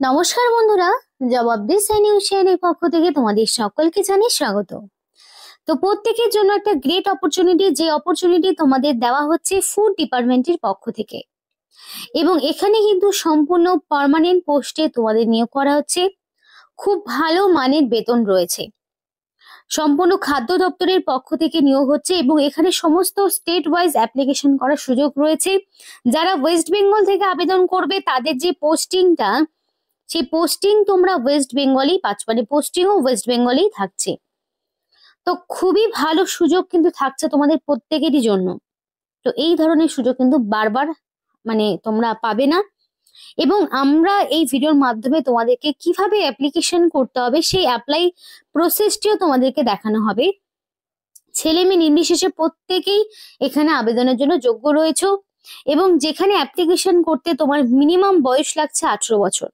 নমস্কার বন্ধুরা, জবাবদিহি নিউজ চ্যানেলের পক্ষ থেকে তোমাদের সকলকে জানাই স্বাগত। তো প্রত্যেকের জন্য একটা গ্রেট অপরচুনিটি, যে অপরচুনিটি তোমাদের দেওয়া হচ্ছে ফুড ডিপার্টমেন্টের পক্ষ থেকে, এবং এখানে কিন্তু সম্পূর্ণ পার্মানেন্ট পোস্টে তোমাদের নিয়োগ করা হচ্ছে। খুব ভালো মানের বেতন রয়েছে, সম্পূর্ণ খাদ্য দপ্তরের পক্ষ থেকে নিয়োগ হচ্ছে এবং এখানে সমস্ত স্টেট ওয়াইজ অ্যাপ্লিকেশন করার সুযোগ রয়েছে। যারা ওয়েস্ট বেঙ্গল থেকে আবেদন করবে তাদের যে পোস্টিংটা, সেই পোস্টিং তোমরা ওয়েস্ট বেঙ্গলেই পাচ্ছ, মানে পোস্টিংও ওয়েস্ট বেঙ্গলেই থাকছে। তো খুবই ভালো সুযোগ কিন্তু থাকছে তোমাদের প্রত্যেকেরই জন্য। তো এই ধরনের সুযোগ কিন্তু বারবার মানে তোমরা পাবে না, এবং আমরা এই ভিডিওর মাধ্যমে তোমাদেরকে কিভাবে অ্যাপ্লিকেশন করতে হবে সেই অ্যাপ্লাই প্রসেসটিও তোমাদেরকে দেখানো হবে। ছেলে মেয়ে নির্বিশেষে প্রত্যেকেই এখানে আবেদনের জন্য যোগ্য রয়েছে, এবং যেখানে অ্যাপ্লিকেশন করতে তোমার মিনিমাম বয়স লাগছে 18 বছর।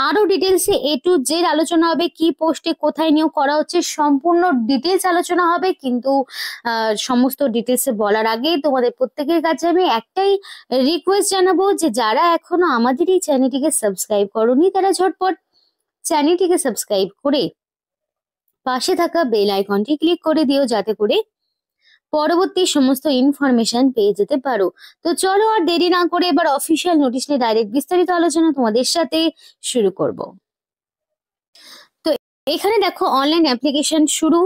আরো ডিটেলসে এ টু জেড আলোচনা হবে, কি পোস্টে কোথায় নিয়োগ করা হচ্ছে সম্পূর্ণ ডিটেলস আলোচনা হবে। কিন্তু সমস্ত ডিটেলসে বলার আগে তোমাদের প্রত্যেকের কাছে আমি একটাই রিকোয়েস্ট জানাবো, যে যারা এখনো আমাদের এই চ্যানেলটিকে সাবস্ক্রাইব করোনি তারা ঝটপট চ্যানেলটিকে সাবস্ক্রাইব করে পাশে থাকা বেল আইকনটি ক্লিক করে দিও, যাতে করে পরবর্তী সমস্ত ইনফরমেশন পেয়ে যেতে পারো। তো চলো আর দেরি না করে এবার অফিসিয়াল নোটিশ নিয়ে ডাইরেক্ট বিস্তারিত আলোচনা তোমাদের সাথে শুরু করব। তো এখানে দেখো অনলাইন অ্যাপ্লিকেশন শুরু।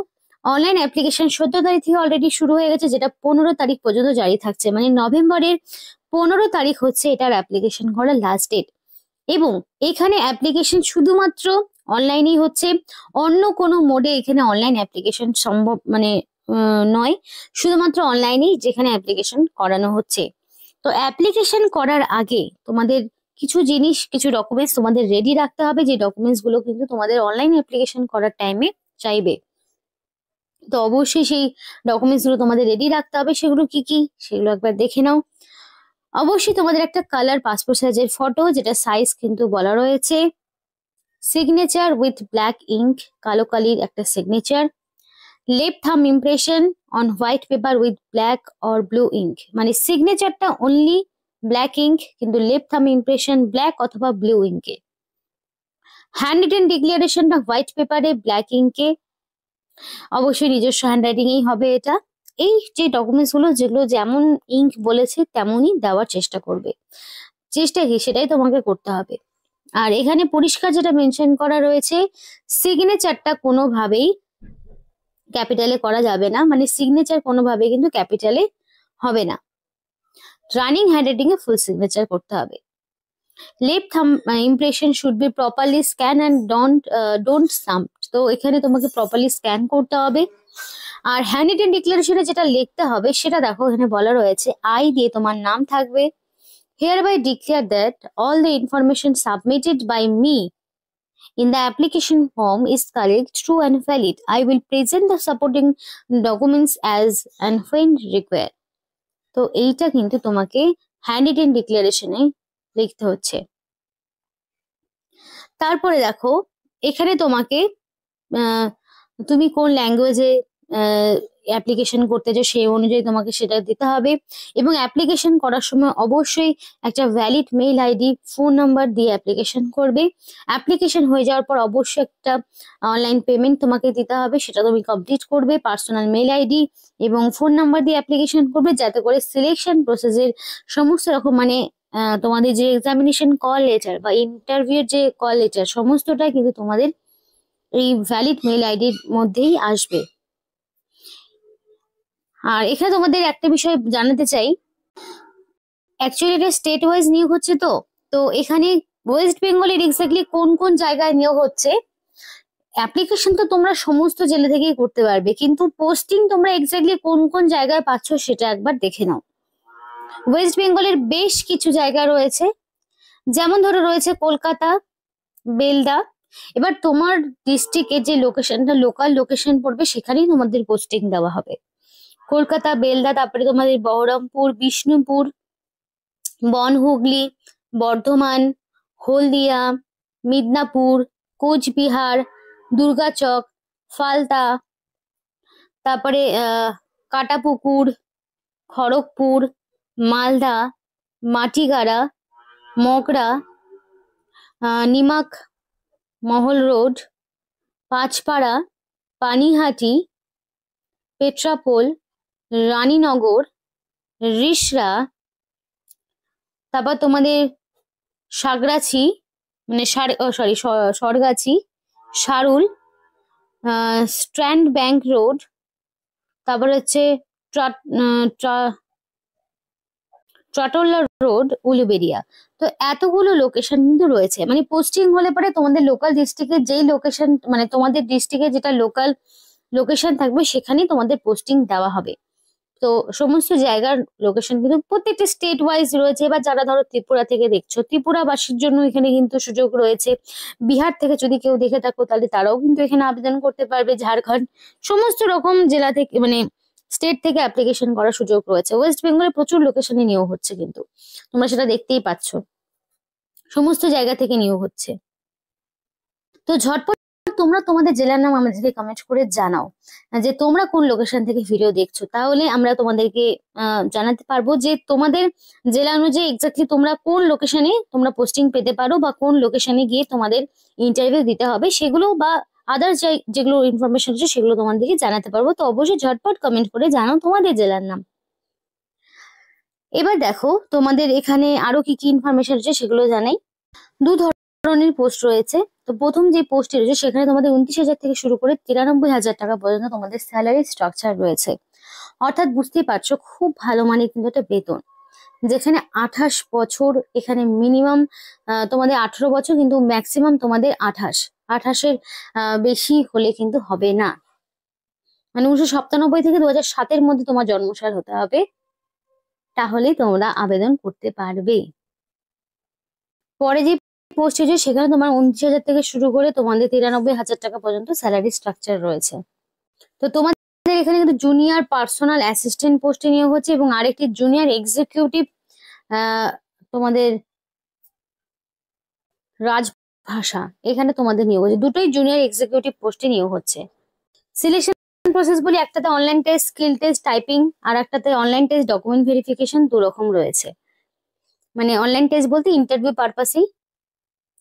অনলাইন অ্যাপ্লিকেশন 14 তারিখ থেকে অলরেডি শুরু হয়ে গেছে, যেটা 15 তারিখ পর্যন্ত জারি থাকছে, মানে নভেম্বরের 15 তারিখ হচ্ছে এটার অ্যাপ্লিকেশন করার লাস্ট ডেট। এবং এখানে অ্যাপ্লিকেশন শুধুমাত্র অনলাইনেই হচ্ছে, অন্য কোনো মোডে এখানে অনলাইন অ্যাপ্লিকেশন সম্ভব মানে নয়, শুধুমাত্র অনলাইনেই যেখানে অ্যাপ্লিকেশন করানো হচ্ছে। তো অ্যাপ্লিকেশন করার আগে তোমাদের কিছু জিনিস, কিছু ডকুমেন্টস তোমাদের রেডি রাখতে হবে, যে ডকুমেন্টস গুলো কিন্তু তোমাদের অনলাইন অ্যাপ্লিকেশন করার টাইমে চাইবে। তো অবশ্যই সেই ডকুমেন্টস গুলো তোমাদের রেডি রাখতে হবে। সেগুলো কি কি সেগুলো একবার দেখে নাও। অবশ্যই তোমাদের একটা কালার পাসপোর্ট সাইজের ফটো, যেটা সাইজ কিন্তু বলা রয়েছে। সিগনেচার উইথ ব্ল্যাক ইঙ্ক, কালো কালির একটা signature. Left thumb impression on white paper with black or blue ink, মানে সিগনেচারটা অনলি ব্ল্যাক ইঙ্ক, কিন্তু লেফট থাম ইমপ্রেশন ব্ল্যাক অথবা ব্লু ইঙ্কে। হ্যান্ড রিটেন ডিক্লারেশনটা হোয়াইট পেপারে ব্ল্যাক ইঙ্কে, অবশ্যই নিজস্ব হ্যান্ড রাইটিংয়েই হবে এটা। এই যে ডকুমেন্টস গুলো, যেগুলো যেমন ইঙ্ক বলেছে তেমনই দেওয়ার চেষ্টা করবে। চেষ্টা কি সেটাই তোমাকে করতে হবে। আর এখানে পরিষ্কার যেটা মেনশন করা রয়েছে, সিগনেচারটা কোনোভাবেই ক্যাপিটালে করা যাবে না, মানে সিগনেচার কোনোভাবে কিন্তু ক্যাপিটালে হবে না। রানিং হ্যান্ডরাইটিং এ ফুল সিগনেচার করতে হবে। Left thumb impression should be properly scan and don't stamp, তো এখানে তোমাকে প্রপারলি স্ক্যান করতে হবে। আর হ্যান্ড রিটেন ডিক্লারেশনে যেটা লিখতে হবে সেটা দেখো, এখানে বলা রয়েছে আই দিয়ে তোমার নাম থাকবে। Hereby declare that all the information submitted by me in the application form is correct, true and valid. I will present the supporting documents as and when required. তো এইটা কিন্তু তোমাকে হ্যান্ড রিটেন ডিক্লারেশনে লিখতে হচ্ছে। তারপরে দেখো এখানে তোমাকে তুমি কোন ল্যাঙ্গুয়েজে অ্যাপ্লিকেশন করতে চাও সেই অনুযায়ী তোমাকে সেটা দিতে হবে। এবং অ্যাপ্লিকেশন করার সময় অবশ্যই একটা valid mail ID, phone number দিয়ে অ্যাপ্লিকেশন করবে। অ্যাপ্লিকেশন হয়ে যাওয়ার পর অবশ্যই একটা অনলাইন পেমেন্ট তোমাকে দিতে হবে, সেটা তুমি কমপ্লিট করবে। পার্সোনাল মেইল আইডি এবং ফোন নাম্বার দিয়ে অ্যাপ্লিকেশন করবে, যাতে করে সিলেকশন প্রসেসের সমস্ত রকম মানে তোমাদের যে এক্সামিনেশন কল লেটার বা ইন্টারভিউর যে কল লেটার সমস্তটাই কিন্তু তোমাদের এই ভ্যালিড মেইল আইডির মধ্যেই আসবে। আর এখানে তোমাদের একটা বিষয় জানাতে চাই, অ্যাকচুয়ালি এটা স্টেট ওয়াইজ নিয়োগ হচ্ছে। তো তো এখানে ওয়েস্ট বেঙ্গলের এক্স্যাক্টলি কোন কোন জায়গায় নিয়োগ হচ্ছে, অ্যাপ্লিকেশন তো তোমরা সমস্ত জেলা থেকেই করতে পারবে, কিন্তু পোস্টিং তোমরা এক্স্যাক্টলি কোন কোন জায়গায় পাচ্ছ সেটা একবার দেখে নাও। ওয়েস্ট বেঙ্গলের বেশ কিছু জায়গা রয়েছে, যেমন ধরো রয়েছে কলকাতা, বেলদা। এবার তোমার ডিস্ট্রিক্টের যে লোকেশনটা, লোকাল লোকেশন পড়বে, সেখানেই তোমাদের পোস্টিং দেওয়া হবে। কলকাতা, বেলদা, তারপরে তোমাদের বহরমপুর, বিষ্ণুপুর, বনহুগলি, বর্ধমান, হলদিয়া, মিদনাপুর, কোচবিহার, দুর্গাচক, ফালতা, তারপরে কাটাপুকুর, খড়গপুর, মালদা, মাটিগাড়া, মগরা, নিমাক মহল রোড, পাঁচপাড়া, পানিহাটি, পেট্রাপোল, রানীনগর, রিষড়া, তারপর তোমাদের সাগরাছি, মানে সরগাছি, সারুল, স্ট্র্যান্ড ব্যাংক রোড, তারপর হচ্ছে ট্রাটোলা রোড, উলুবেড়িয়া। তো এতগুলো লোকেশন কিন্তু রয়েছে, মানে পোস্টিং হলে পরে তোমাদের লোকাল ডিস্ট্রিক্টের যেই লোকেশন, মানে তোমাদের ডিস্ট্রিক্টে যেটা লোকাল লোকেশন থাকবে সেখানেই তোমাদের পোস্টিং দেওয়া হবে। তো সমস্ত জায়গার লোকেশন কিন্তু প্রত্যেকটা স্টেট ওয়াইজ রয়েছে। এবার যারা ধরো ত্রিপুরা থেকে দেখছো, ত্রিপুরাবাসীর জন্য এখানে কিন্তু সুযোগ রয়েছে। বিহার থেকে যদি কেউ দেখে থাকো তাহলে তারাও কিন্তু এখানে আবেদন করতে পারবে। ঝাড়খণ্ড, সমস্ত রকম জেলা থেকে, মানে স্টেট থেকে অ্যাপ্লিকেশন করার সুযোগ রয়েছে। ওয়েস্ট বেঙ্গলে প্রচুর লোকেশনে নিয়োগ হচ্ছে, কিন্তু তোমরা সেটা দেখতেই পাচ্ছ, সমস্ত জায়গা থেকে নিয়োগ হচ্ছে। তো ঝটপট তোমরা তোমাদের জেলার নাম আমাদেরকে কমেন্ট করে জানাও যে তোমরা কোন লোকেশন থেকে ভিডিও দেখছো, তাহলে আমরা তোমাদেরকে জানাতে পারবো যে তোমাদের জেলা অনুযায়ী এক্স্যাক্টলি তোমরা কোন লোকেশনে তোমরা পোস্টিং পেতে পারো, বা কোন লোকেশনে গিয়ে তোমাদের ইন্টারভিউ দিতে হবে সেগুলো, বা আদার যেগুলো ইনফরমেশন আছে সেগুলো তোমাদেরকে জানাতে পারবো। তো অবশ্যই ঝটপট কমেন্ট করে জানাও তোমাদের জেলার নাম। এবার দেখো তোমাদের এখানে আরো কি কি ইনফরমেশন আছে সেগুলো জানাই। দু ধরনের পোস্ট রয়েছে। তো প্রথম যে পোস্টটি রয়েছে সেখানে তোমাদের 29,000 থেকে শুরু করে 93,000 টাকা পর্যন্ত তোমাদের স্যালারি স্ট্রাকচার রয়েছে। অর্থাৎ বুঝতেই পারছো খুব ভালো মানের কিন্তু একটা বেতন, যেখানে 28 বছর, এখানে মিনিমাম তোমাদের 18 বছর, কিন্তু ম্যাক্সিমাম তোমাদের 28-এর বেশি হলে কিন্তু হবে না। মানে 1997 থেকে 2007-এর মধ্যে তোমার জন্মসাল হতে হবে, তাহলেই তোমরা আবেদন করতে পারবে। পরে যে পোস্ট হয়েছে সেখানে তোমার 29,000 থেকে শুরু করে তোমাদের 93,000 টাকা পর্যন্ত স্যালারি স্ট্রাকচার রয়েছে। তো তোমাদের এখানে কিন্তু জুনিয়র পার্সোনাল অ্যাসিস্ট্যান্ট পোস্টে নিয়োগ হচ্ছে, এবং আরেকটি জুনিয়র এক্সিকিউটিভ তোমাদের রাজভাষা, এখানে তোমাদের নিয়োগ হচ্ছে। দুটোই জুনিয়র এক্সিকিউটিভ পোস্টে নিয়োগ হচ্ছে। সিলেকশন প্রসেস বলি, একটাতে online test, skill test, typing, আর একটাতে অনলাইন টেস্ট, ডকুমেন্ট ভেরিফিকেশন, দু রকম রয়েছে। মানে অনলাইন টেস্ট বলতে ইন্টারভিউ পারপাসেই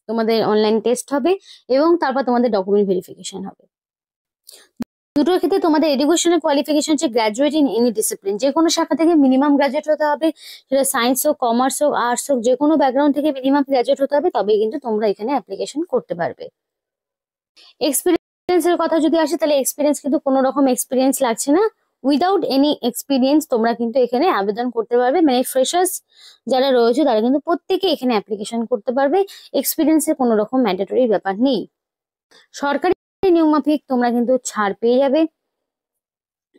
তোমাদের অনলাইন টেস্ট হবে, এবং তারপর তোমাদের ডকুমেন্ট ভেরিফিকেশন হবে। দুটোর ক্ষেত্রে তোমাদের এডুকেশনাল কোয়ালিফিকেশন হচ্ছে গ্র্যাজুয়েট ইন এনি ডিসিপ্লিন, যে কোনো শাখা থেকে মিনিমাম গ্র্যাজুয়েট হতে হবে, সেটা সায়েন্স হোক, কমার্স হোক, আর্টস হোক, যে কোনো ব্যাকগ্রাউন্ড থেকে মিনিমাম গ্র্যাজুয়েট হতে হবে, তবেই কিন্তু তোমরা এখানে অ্যাপ্লিকেশন করতে পারবে। এক্সপিরিয়েন্সের কথা যদি আসে, তাহলে এক্সপিরিয়েন্স কিন্তু কোনো রকম এক্সপিরিয়েন্স লাগছে না। উইদাউট এনি এক্সপিরিয়েন্স তোমরা কিন্তু এখানে আবেদন করতে পারবে। মানে ফ্রেশার্স যারা রয়েছে তারা কিন্তু প্রত্যেকে এখানে অ্যাপ্লিকেশন করতে পারবে। এক্সপিরিয়েন্সের কোনো রকম ম্যান্ডেটরি ব্যাপার নেই। সরকারি নিয়ম মাফিক তোমরা কিন্তু ছাড় পেয়ে যাবে।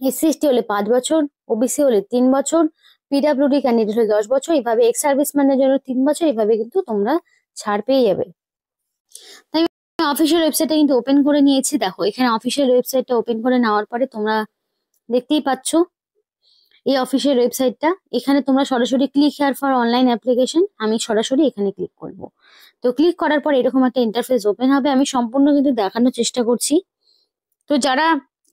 SC/ST হলে 5 বছর, OBC হলে 3 বছর, PWD ক্যান্ডিডেট হলে 10 বছর, এইভাবে এক্স সার্ভিসম্যানের জন্য 3 বছর, এইভাবে কিন্তু তোমরা ছাড় পেয়ে যাবে। তাই অফিসিয়াল ওয়েবসাইটটা কিন্তু ওপেন করে নিয়েছি। দেখো এখানে অফিসিয়াল ওয়েবসাইটটা ওপেন করে নেওয়ার পরে তোমরা দেখতেই পাচ্ছ এই অফিসিয়াল ওয়েবসাইটটা। এখানে তোমরা সরাসরি click here for online application, আমি সরাসরি এখানে ক্লিক করব। তো ক্লিক করার পর এরকম একটা ইন্টারফেস ওপেন হবে। আমি সম্পূর্ণ কিন্তু দেখানোর চেষ্টা করছি। তো যারা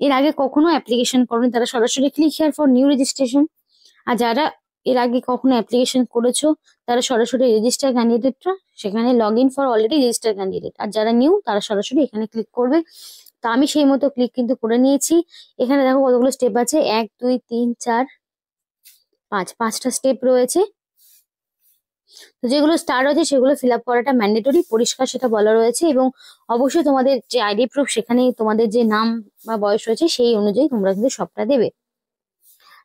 এর আগে কখনো অ্যাপ্লিকেশন করেন তারা সরাসরি click here for new registration, আর যারা এর আগে কখনো অ্যাপ্লিকেশন করেছো তারা সরাসরি রেজিস্টার ক্যান্ডিডেটরা, সেখানে log in for already register candidate, আর যারা নিউ তারা সরাসরি এখানে ক্লিক করবে। তো আমি সেই মতো ক্লিক কিন্তু করে নিয়েছি। এখানে দেখো কতগুলো স্টেপ আছে, 1 2 3 4 5, 5টা স্টেপ রয়েছে। তো যেগুলো স্টার রয়েছে সেগুলো ফিল আপ করাটা ম্যান্ডেটরি, পরিষ্কার সেটা বলা রয়েছে। এবং অবশ্যই তোমাদের যে আইডি প্রুফ, সেখানে তোমাদের যে নাম বা বয়স রয়েছে সেই অনুযায়ী তোমরা কিন্তু সবটা দেবে।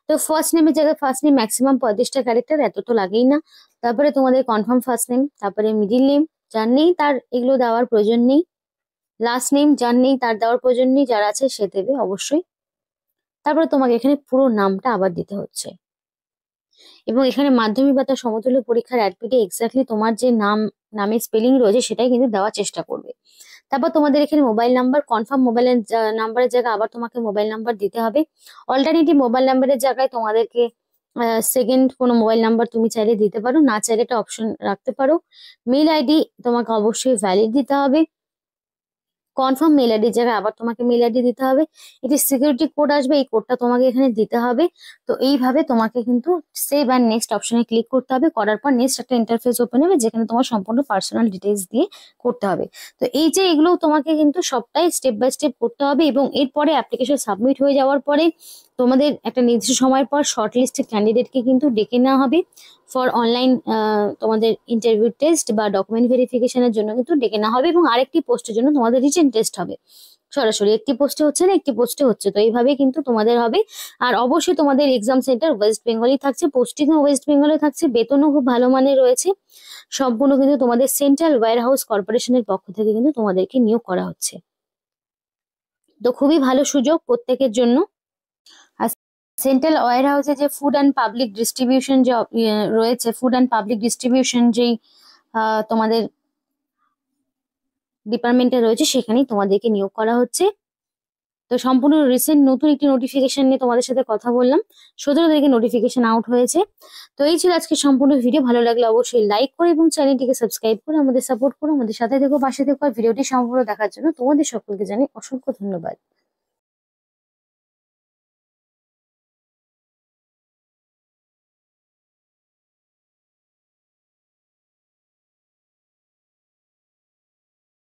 তো ফার্স্ট নেমের জায়গায় ফার্স্ট নেম ম্যাক্সিমাম 35টা ক্যারেক্টার, এত তো লাগেই না। তারপরে তোমাদের কনফার্ম ফার্স্ট নেম, তারপরে মিডিল নেম, যার নেই তার এগুলো দেওয়ার প্রয়োজন নেই। লাস্ট নেম, যার নেই তার দেওয়ার প্রয়োজন নেই, যার আছে সে দেবে অবশ্যই। তারপরে তোমাকে এখানে পুরো নামটা আবার দিতে হচ্ছে, এবং এখানে মাধ্যমিক বা তার সমতুল্য পরীক্ষার অ্যাডমিটে এক্স্যাক্টলি তোমার যে নামের স্পেলিং রয়েছে সেটাই কিন্তু দেওয়ার চেষ্টা করবে। তারপর তোমাদের এখানে মোবাইল নাম্বার, কনফার্ম মোবাইল নাম্বারের জায়গায় আবার তোমাকে মোবাইল নাম্বার দিতে হবে। অল্টারনেটিভ মোবাইল নাম্বারের জায়গায় তোমাদেরকে সেকেন্ড কোনো মোবাইল নাম্বার তুমি চাইলে দিতে পারো, না চাইলে এটা অপশন রাখতে পারো। মেল আইডি তোমাকে অবশ্যই ভ্যালিড দিতে হবে। কনফার্ম মেল আইডির জায়গায় আবার তোমাকে মেল আইডি দিতে হবে। এটি সিকিউরিটি কোড আসবে, এই কোডটা তোমাকে এখানে দিতে হবে। তো এইভাবে তোমাকে কিন্তু সেভ অ্যান্ড নেক্সট অপশনে ক্লিক করতে হবে। করার পর নেক্সট একটা ইন্টারফেস ওপেন হবে, যেখানে তোমার সম্পূর্ণ পার্সোনাল ডিটেলস দিয়ে করতে হবে। তো এই যে এগুলো তোমাকে কিন্তু সবটাই স্টেপ বাই স্টেপ করতে হবে, এবং এরপরে অ্যাপ্লিকেশন সাবমিট হয়ে যাওয়ার পরে তোমাদের একটা নির্দিষ্ট সময় পর শর্ট লিস্টেড ক্যান্ডিডেটকে কিন্তু ডেকে নেওয়া হবে ফর অনলাইন তোমাদের ইন্টারভিউ টেস্ট বা ডকুমেন্ট ভেরিফিকেশনের জন্য কিন্তু ডেকে নেওয়া হবে, এবং আরেকটি পোস্টের জন্য তোমাদের রিটেন টেস্ট হবে। সরাসরি একটি পোস্টে হচ্ছে না, একটি পোস্টে হচ্ছে। তো এইভাবে কিন্তু তোমাদের হবে। আর অবশ্যই তোমাদের এক্সাম সেন্টার ওয়েস্ট বেঙ্গলই থাকছে, পোস্টিংও ওয়েস্ট বেঙ্গলে থাকছে, বেতনও খুব ভালো মানের রয়েছে। সম্পূর্ণ কিন্তু তোমাদের সেন্ট্রাল ওয়্যার হাউস কর্পোরেশনের পক্ষ থেকে কিন্তু তোমাদেরকে নিয়োগ করা হচ্ছে। তো খুবই ভালো সুযোগ প্রত্যেকের জন্য। আর সেন্ট্রাল ওয়্যার হাউসে যে ফুড অ্যান্ড পাবলিক ডিস্ট্রিবিউশন যে রয়েছে, ফুড অ্যান্ড পাবলিক ডিস্ট্রিবিউশন যেই তোমাদের ডিপার্টমেন্টে রয়েছে, সেখানেই তোমাদেরকে নিয়োগ করা হচ্ছে। তো সম্পূর্ণ রিসেন্ট নতুন একটি নোটিফিকেশন নিয়ে তোমাদের সাথে কথা বললাম। 17 তারিখে নোটিফিকেশন আউট হয়েছে। তো এই ছিল আজকে সম্পূর্ণ ভিডিও। ভালো লাগলে অবশ্যই লাইক করো এবং চ্যানেলটিকে সাবস্ক্রাইব করে আমাদের সাপোর্ট করো, আমাদের সাথে থেকো, পাশে থেকো। আর ভিডিওটি সম্পূর্ণ দেখার জন্য তোমাদের সকলকে জানাই অসংখ্য ধন্যবাদ।